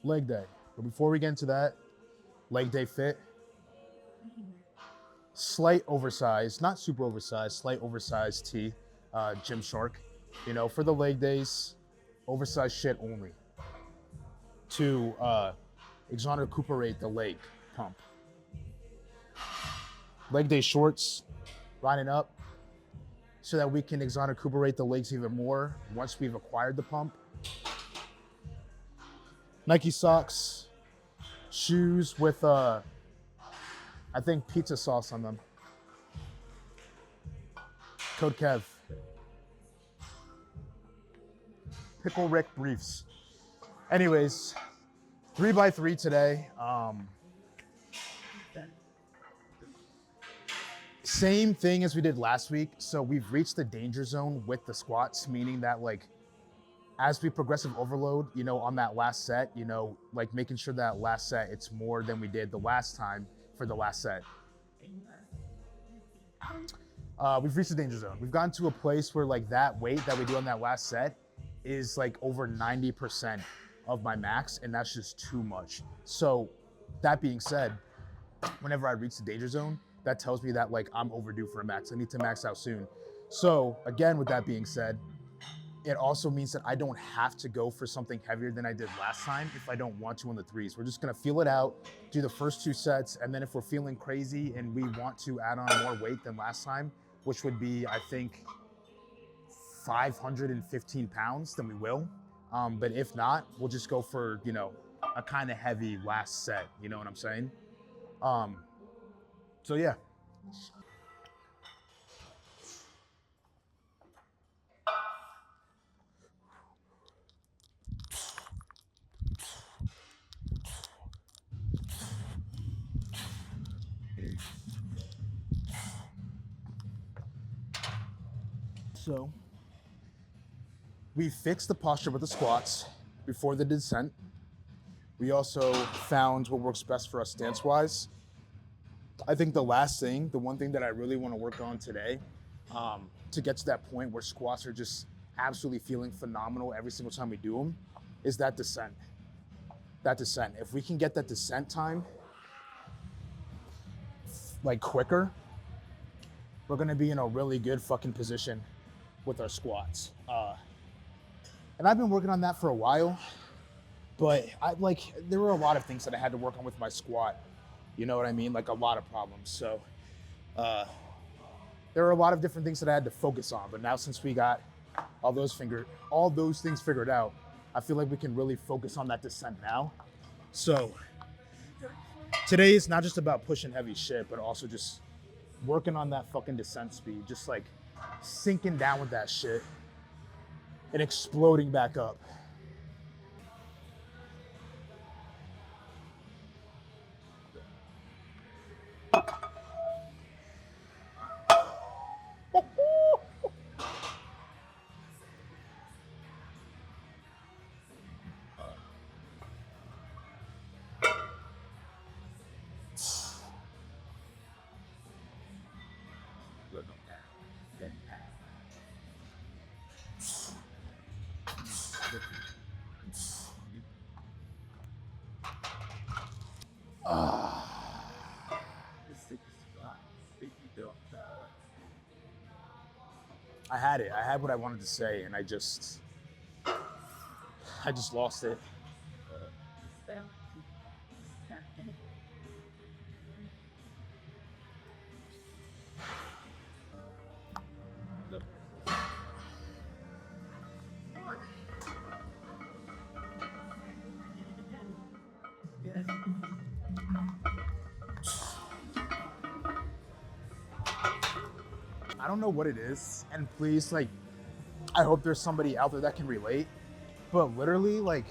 leg day. But before we get into that, leg day fit, slight oversized, not super oversized, slight oversized tee, Gymshark. You know, for the leg days, oversized shit only to exonerate the leg pump. Leg day shorts, lining up so that we can exonerate the legs even more once we've acquired the pump. Nike socks, shoes with I think pizza sauce on them. Code Kev. Pickle Rick briefs. Anyways, 3x3 today. Same thing as we did last week. So we've reached the danger zone with the squats, meaning that like as we progressive overload, you know, on that last set, you know, like making sure that last set it's more than we did the last time for the last set. We've reached the danger zone. We've gotten to a place where like that weight that we do on that last set is like over 90% of my max, and that's just too much. So that being said, whenever I reach the danger zone, that tells me that like I'm overdue for a max. I need to max out soon. So again, with that being said, it also means that I don't have to go for something heavier than I did last time if I don't want to on the threes. We're just gonna feel it out, do the first 2 sets, and then if we're feeling crazy and we want to add on more weight than last time, which would be, I think, 515 pounds, then we will. But if not, we'll just go for, you know, a kind of heavy last set, you know what I'm saying? So yeah. So we fixed the posture with the squats before the descent. We also found what works best for us stance-wise. I think the last thing, the one thing that I really want to work on today, to get to that point where squats are just absolutely feeling phenomenal every single time we do them, is that descent. That descent. If we can get that descent time like quicker, we're gonna be in a really good fucking position with our squats. And I've been working on that for a while, but there were a lot of things that I had to work on with my squat. You know what I mean? Like a lot of problems. So there were a lot of different things that I had to focus on. But now since we got all those things figured out, I feel like we can really focus on that descent now. So today is not just about pushing heavy shit, but also just working on that fucking descent speed, just like sinking down with that shit and exploding back up. I had it. I had what I wanted to say, and I just lost it. I don't know what it is, and please, like, I hope there's somebody out there that can relate, but literally, like,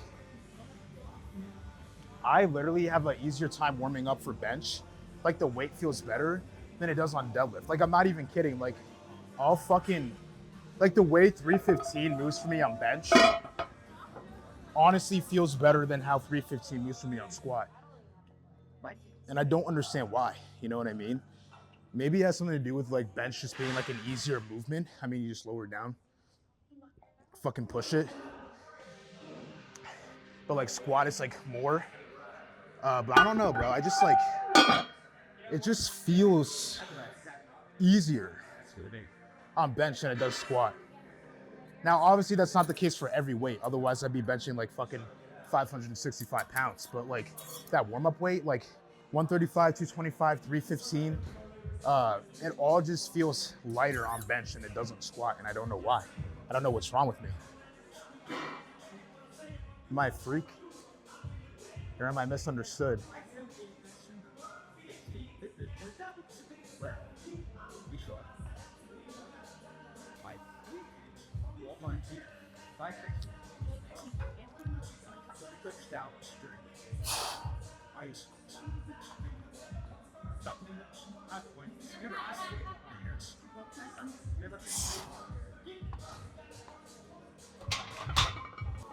I literally have an easier time warming up for bench. Like, the weight feels better than it does on deadlift. Like, I'm not even kidding. Like, I'll fucking, like, the way 315 moves for me on bench honestly feels better than how 315 moves for me on squat. And I don't understand why, you know what I mean? Maybe it has something to do with like bench just being like an easier movement. I mean, you just lower it down, fucking push it. but like squat is like more. But I don't know, bro. I just like, it just feels easier on bench than it does squat. Now, obviously, that's not the case for every weight. Otherwise, I'd be benching like fucking 565 pounds. But like that warm-up weight, like 135, 225, 315, it all just feels lighter on bench than it does on squat, and I don't know why. I don't know what's wrong with me. Am I a freak? Or am I misunderstood?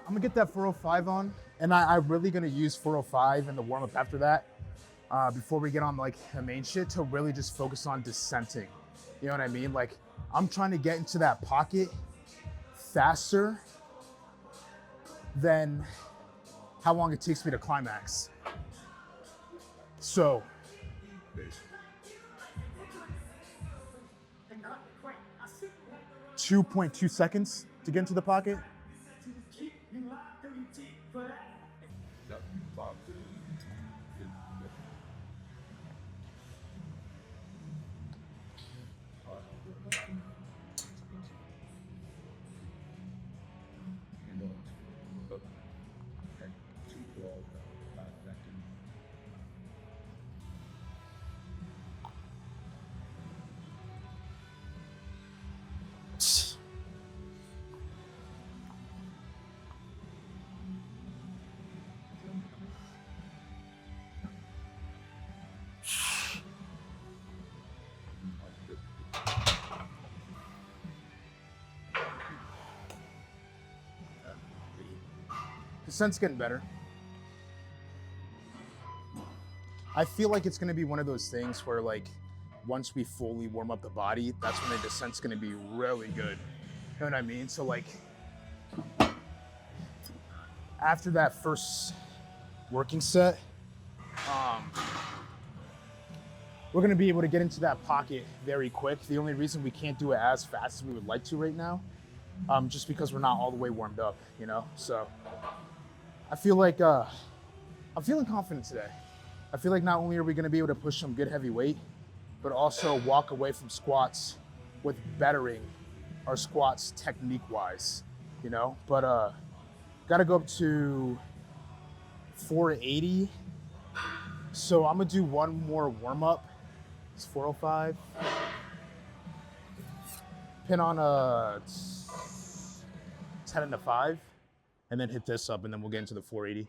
I'm gonna get that 405 on, and I'm really gonna use 405 in the warm up after that, before we get on like the main shit, to really just focus on descenting. You know what I mean? Like, I'm trying to get into that pocket faster than how long it takes me to climax. So, 2.2 seconds to get into the pocket. Descent's getting better. I feel like it's gonna be one of those things where like, once we fully warm up the body, that's when the descent's gonna be really good. You know what I mean? So like, after that first working set, we're gonna be able to get into that pocket very quick. The only reason we can't do it as fast as we would like to right now, just because we're not all the way warmed up, you know? So I feel like, I'm feeling confident today. I feel like not only are we gonna be able to push some good heavy weight, but also walk away from squats with bettering our squats technique-wise, you know? But gotta go up to 480. So I'm gonna do one more warm-up. It's 405. Pin on a 10 and a 5, and then hit this up, and then we'll get into the 480.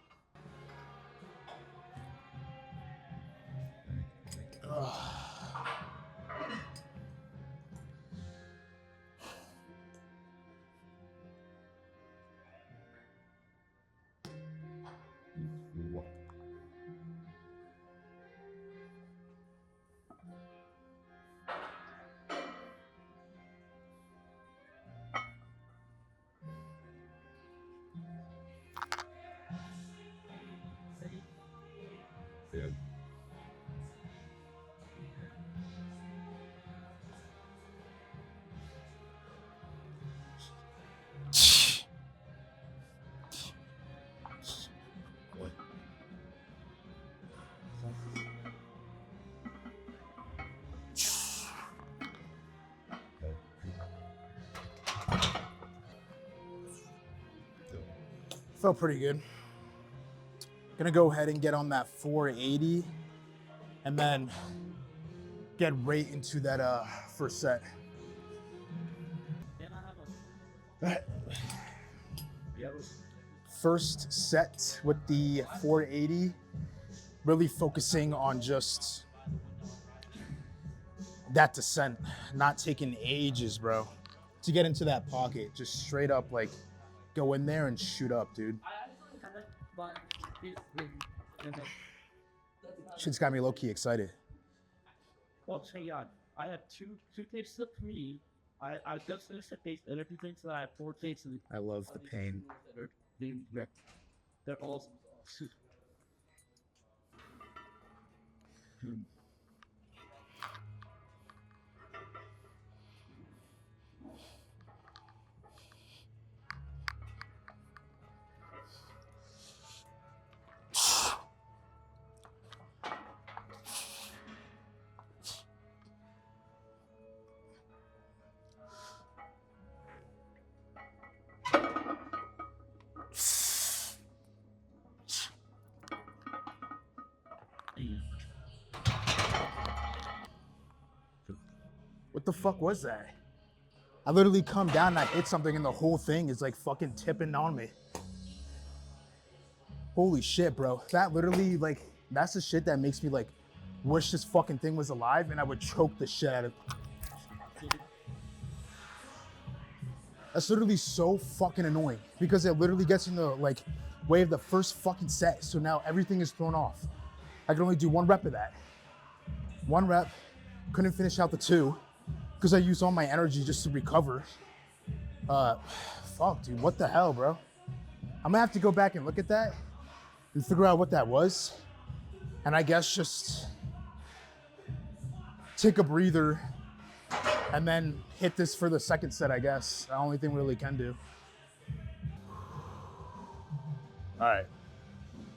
Felt pretty good. Gonna go ahead and get on that 480 and then get right into that first set. First set with the 480, really focusing on just that descent, not taking ages, bro, to get into that pocket. Just straight up, like, go in there and shoot up, dude. Shit's got me low-key excited. Well, yeah, I had two tapes of 3. I just finished the taste and everything, so I have 4 tapes. I love the pain. they're all. What the fuck was that? I literally come down and I hit something and the whole thing is like fucking tipping on me. Holy shit, bro. That literally, like, that's the shit that makes me like wish this fucking thing was alive and I would choke the shit out of it. That's literally so fucking annoying because it literally gets in the like way of the first fucking set. So now everything is thrown off. I can only do 1 rep of that. 1 rep, couldn't finish out the 2 because I used all my energy just to recover. Fuck, dude, what the hell, bro? I'm gonna have to go back and look at that and figure out what that was. And I guess just take a breather and then hit this for the second set, I guess. The only thing we really can do. All right,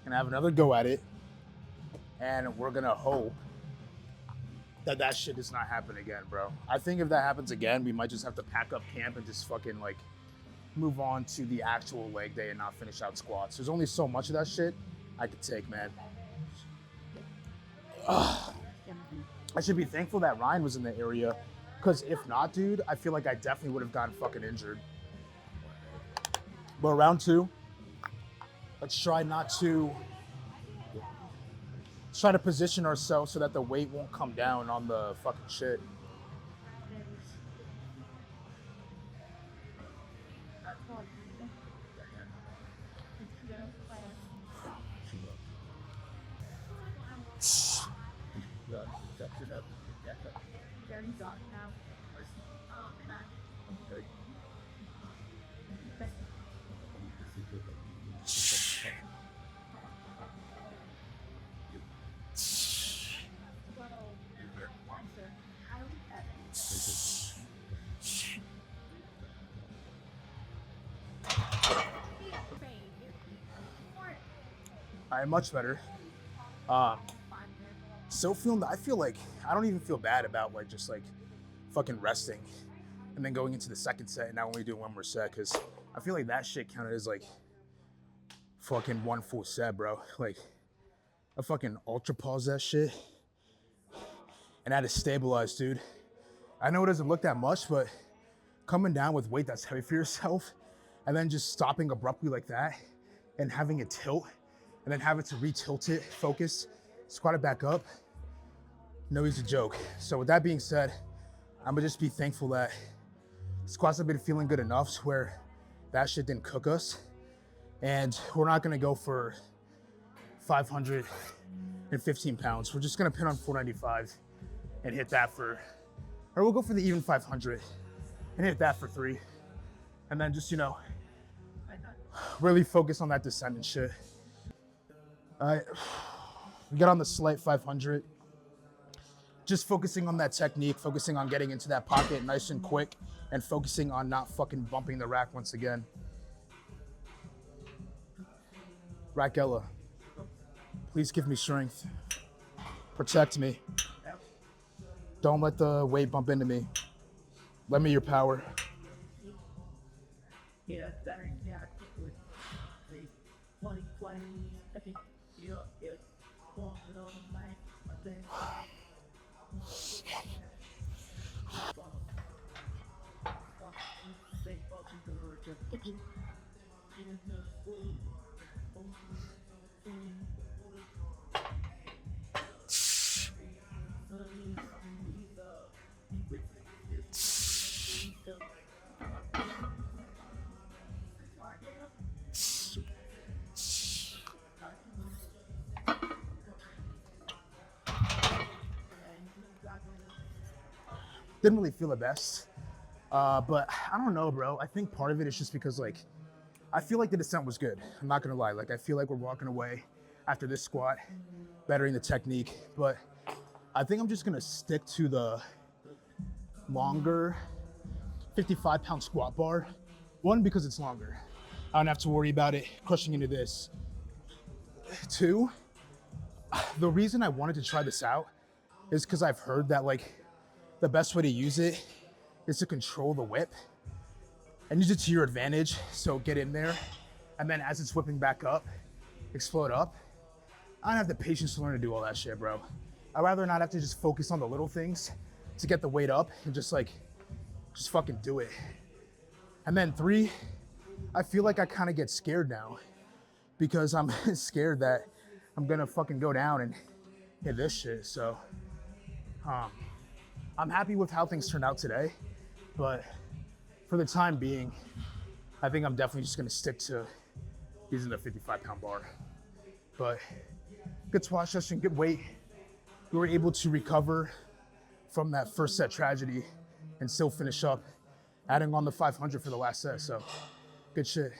gonna have another go at it. And we're gonna hope that that shit does not happen again, bro. I think if that happens again, we might just have to pack up camp and just fucking like move on to the actual leg day and not finish out squats. There's only so much of that shit I could take, man. Ugh. I should be thankful that Ryan was in the area, because if not, dude, I feel like I definitely would have gotten fucking injured. But round 2, let's try to position ourselves so that the weight won't come down on the fucking shit. All right, much better. So I feel like I don't even feel bad about like just like fucking resting and then going into the second set and now only doing 1 more set, because I feel like that shit counted as like fucking 1 full set, bro. Like I fucking ultra pause that shit and I had to stabilize, dude. I know it doesn't look that much, but coming down with weight that's heavy for yourself and then just stopping abruptly like that and having it tilt and then having to re-tilt it, focus, squat it back up, no easy joke. So with that being said, I'm gonna just be thankful that squats have been feeling good enough to where that shit didn't cook us. And we're not gonna go for 515 pounds. We're just gonna pin on 495 and hit that or we'll go for the even 500 and hit that for 3. And then just, really focus on that descent and shit. All right, we got on the slight 500. Just focusing on that technique, focusing on getting into that pocket nice and quick, and focusing on not fucking bumping the rack once again. Rackella, please give me strength. Protect me. Don't let the weight bump into me. Lend me your power. Yeah, that, yeah, the 2020, I think, Didn't really feel the best, but I don't know, bro. I think part of it is just because like I feel like the descent was good. I'm not gonna lie. Like, I feel like we're walking away after this squat, bettering the technique. But I think I'm just gonna stick to the longer 55-pound squat bar. One, because it's longer. I don't have to worry about it crushing into this. Two, the reason I wanted to try this out is because I've heard that like the best way to use it is to control the whip and use it to your advantage. So get in there, and then as it's whipping back up, explode up. I don't have the patience to learn to do all that shit, bro. I'd rather not have to just focus on the little things to get the weight up and just fucking do it. And then three, I feel like I kind of get scared now because I'm scared that I'm gonna fucking go down and hit this shit. So I'm happy with how things turned out today, but for the time being, I think I'm definitely just gonna stick to using the 55-pound bar. But good squat session, good weight. We were able to recover from that first set tragedy and still finish up, adding on the 500 for the last set. So good shit.